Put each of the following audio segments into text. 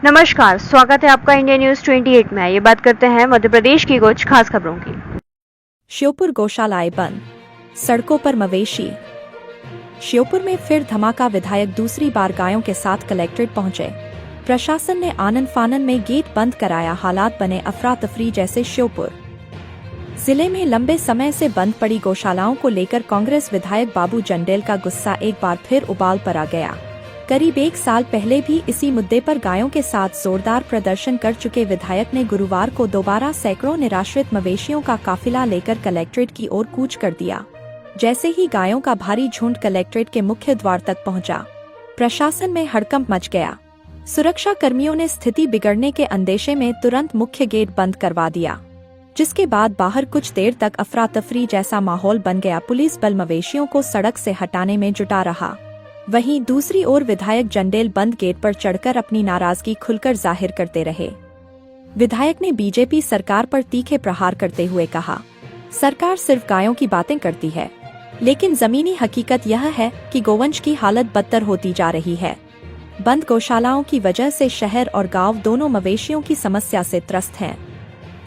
नमस्कार, स्वागत है आपका इंडिया न्यूज 28 में। ये बात करते हैं मध्य प्रदेश की कुछ खास खबरों की। श्योपुर गौशालाएं बंद, सड़कों पर मवेशी। श्योपुर में फिर धमाका, विधायक दूसरी बार गायों के साथ कलेक्ट्रेट पहुंचे। प्रशासन ने आनन फानन में गेट बंद कराया, हालात बने अफरा तफरी जैसे। श्योपुर जिले में लंबे समय से बंद पड़ी गौशालाओं को लेकर कांग्रेस विधायक बाबू जंडेल का गुस्सा एक बार फिर उबाल पर आ गया। करीब एक साल पहले भी इसी मुद्दे पर गायों के साथ जोरदार प्रदर्शन कर चुके विधायक ने गुरुवार को दोबारा सैकड़ों निराश्रित मवेशियों का काफिला लेकर कलेक्ट्रेट की ओर कूच कर दिया। जैसे ही गायों का भारी झुंड कलेक्ट्रेट के मुख्य द्वार तक पहुंचा, प्रशासन में हड़कंप मच गया। सुरक्षा कर्मियों ने स्थिति बिगड़ने के अंदेशे में तुरंत मुख्य गेट बंद करवा दिया, जिसके बाद बाहर कुछ देर तक अफरा तफरी जैसा माहौल बन गया। पुलिस बल मवेशियों को सड़क से हटाने में जुटा रहा। वहीं दूसरी ओर विधायक जंडेल बंद गेट पर चढ़कर अपनी नाराजगी खुलकर जाहिर करते रहे। विधायक ने बीजेपी सरकार पर तीखे प्रहार करते हुए कहा, सरकार सिर्फ गायों की बातें करती है, लेकिन जमीनी हकीकत यह है कि गोवंश की हालत बदतर होती जा रही है। बंद गौशालाओं की वजह से शहर और गांव दोनों मवेशियों की समस्या से त्रस्त हैं।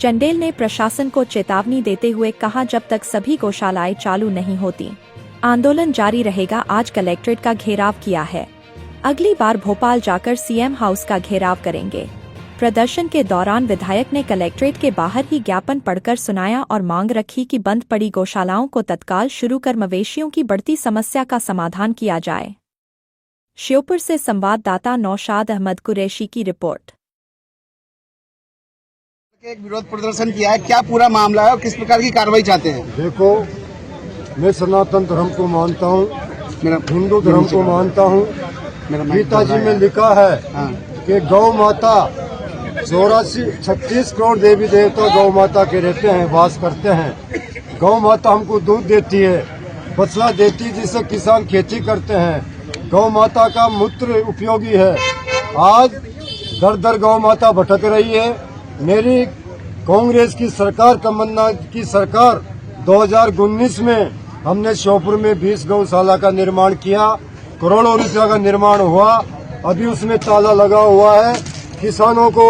जंडेल ने प्रशासन को चेतावनी देते हुए कहा, जब तक सभी गौशालाएं चालू नहीं होती, आंदोलन जारी रहेगा। आज कलेक्ट्रेट का घेराव किया है, अगली बार भोपाल जाकर सीएम हाउस का घेराव करेंगे। प्रदर्शन के दौरान विधायक ने कलेक्ट्रेट के बाहर ही ज्ञापन पढ़कर सुनाया और मांग रखी कि बंद पड़ी गौशालाओं को तत्काल शुरू कर मवेशियों की बढ़ती समस्या का समाधान किया जाए। श्योपुर से संवाददाता नौशाद अहमद कुरैशी की रिपोर्ट। एक विरोध प्रदर्शन किया है, क्या पूरा मामला है और किस प्रकार की कार्रवाई चाहते हैं? देखो, मैं सनातन धर्म को मानता हूँ, हिंदू धर्म को मानता हूँ। गीता जी में लिखा है कि गौ माता 36 करोड़ देवी देवता गौ माता के रहते हैं, वास करते हैं। गौ माता हमको दूध देती है, फसला देती है, जिससे किसान खेती करते हैं। गौ माता का मूत्र उपयोगी है। आज दर दर गौ माता भटक रही है। मेरी कांग्रेस की सरकार, कमलनाथ की सरकार 2019 में हमने श्योपुर में 20 गौशाला का निर्माण किया, करोड़ों रुपया का निर्माण हुआ। अभी उसमें ताला लगा हुआ है। किसानों को,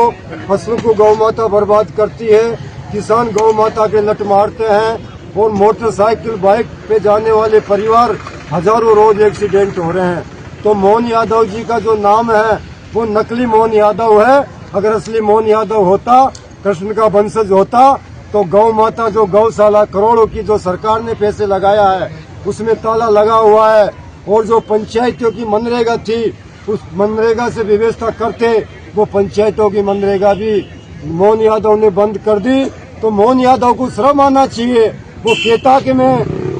फसलों को गौ माता बर्बाद करती है। किसान गौ माता के लट मारते हैं और मोटरसाइकिल बाइक पे जाने वाले परिवार हजारों रोज एक्सीडेंट हो रहे हैं। तो मोहन यादव जी का जो नाम है वो नकली मोहन यादव है। अगर असली मोहन यादव होता, कृष्ण का वंशज होता, तो गौ माता जो गौशाला करोड़ों की जो सरकार ने पैसे लगाया है उसमें ताला लगा हुआ है। और जो पंचायतों की मनरेगा थी, उस मनरेगा से व्यवस्था करते, वो पंचायतों की मनरेगा भी मोहन यादव ने बंद कर दी। तो मोहन यादव को शर्म आना चाहिए। वो कहता कि मैं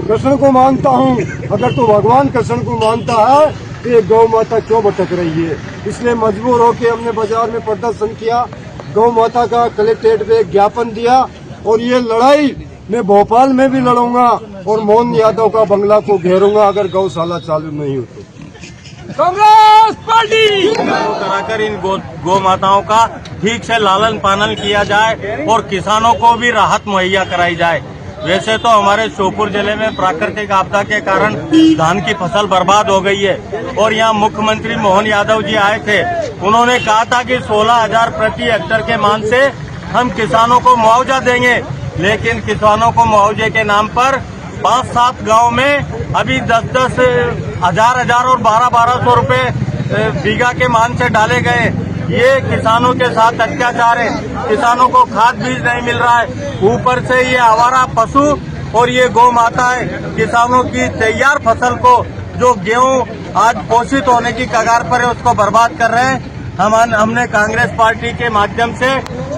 कृष्ण को मानता हूँ। अगर तो भगवान कृष्ण को मानता है तो ये गौ माता क्यों भटक रही है? इसलिए मजबूर होकर हमने बाजार में प्रदर्शन किया, गौ माता का कलेक्ट्रेट पे ज्ञापन दिया। और ये लड़ाई मैं भोपाल में भी लड़ूंगा और मोहन यादव का बंगला को घेरूंगा अगर गौशाला चालू नहीं हो तो। कांग्रेस पार्टी कराकर इन गौ माताओं का ठीक से लालन पालन किया जाए और किसानों को भी राहत मुहैया कराई जाए। वैसे तो हमारे श्योपुर जिले में प्राकृतिक आपदा के कारण धान की फसल बर्बाद हो गई है और यहाँ मुख्यमंत्री मोहन यादव जी आए थे। उन्होंने कहा था कि 16,000 प्रति हेक्टेयर के मान से हम किसानों को मुआवजा देंगे, लेकिन किसानों को मुआवजे के नाम पर 5-7 गांव में अभी 10-10 हजार और 1200 रुपए बीघा के मान से डाले गए। ये किसानों के साथ अत्याचार है। किसानों को खाद बीज नहीं मिल रहा है, ऊपर से ये आवारा पशु और ये गौ माता है किसानों की तैयार फसल को, जो गेहूं आज पोषित होने की कगार पर है, उसको बर्बाद कर रहे हैं। हमने कांग्रेस पार्टी के माध्यम से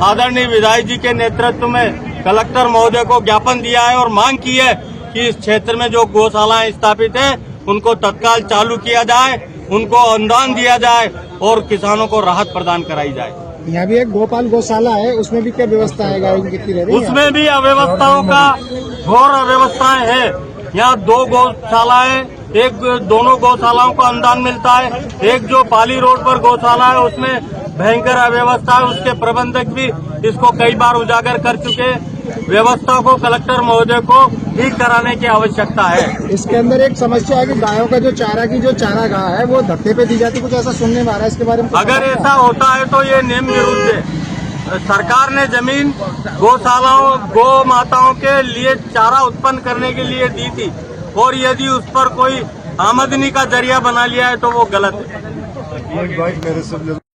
आदरणीय विधायक जी के नेतृत्व में कलेक्टर महोदय को ज्ञापन दिया है और मांग की है कि इस क्षेत्र में जो गौशालाएं स्थापित है उनको तत्काल चालू किया जाए, उनको अनुदान दिया जाए और किसानों को राहत प्रदान कराई जाए। यहाँ भी एक भोपाल गौशाला है, उसमें भी क्या व्यवस्था है? गायों की कितनी रह रही है? उसमें भी अव्यवस्थाओं का घोर अव्यवस्थाएं है। यहाँ 2 गौशालाएं, दोनों गौशालाओं को अनुदान मिलता है। एक जो पाली रोड पर गौशाला है उसमें भयंकर अव्यवस्था है। उसके प्रबंधक भी इसको कई बार उजागर कर चुके हैं। व्यवस्था को कलेक्टर महोदय को ठीक कराने की आवश्यकता है। इसके अंदर एक समस्या है कि गायों का जो चारागाह है वो धक्के पे दी जाती है, कुछ ऐसा सुनने में आ रहा है, इसके बारे में अगर ऐसा होता है तो ये नियम विरुद्ध है। सरकार ने जमीन गौशालाओं गौ माताओं के लिए चारा उत्पन्न करने के लिए दी थी, और यदि उस पर कोई आमदनी का जरिया बना लिया है तो वो गलत है। एक बाइक मेरे से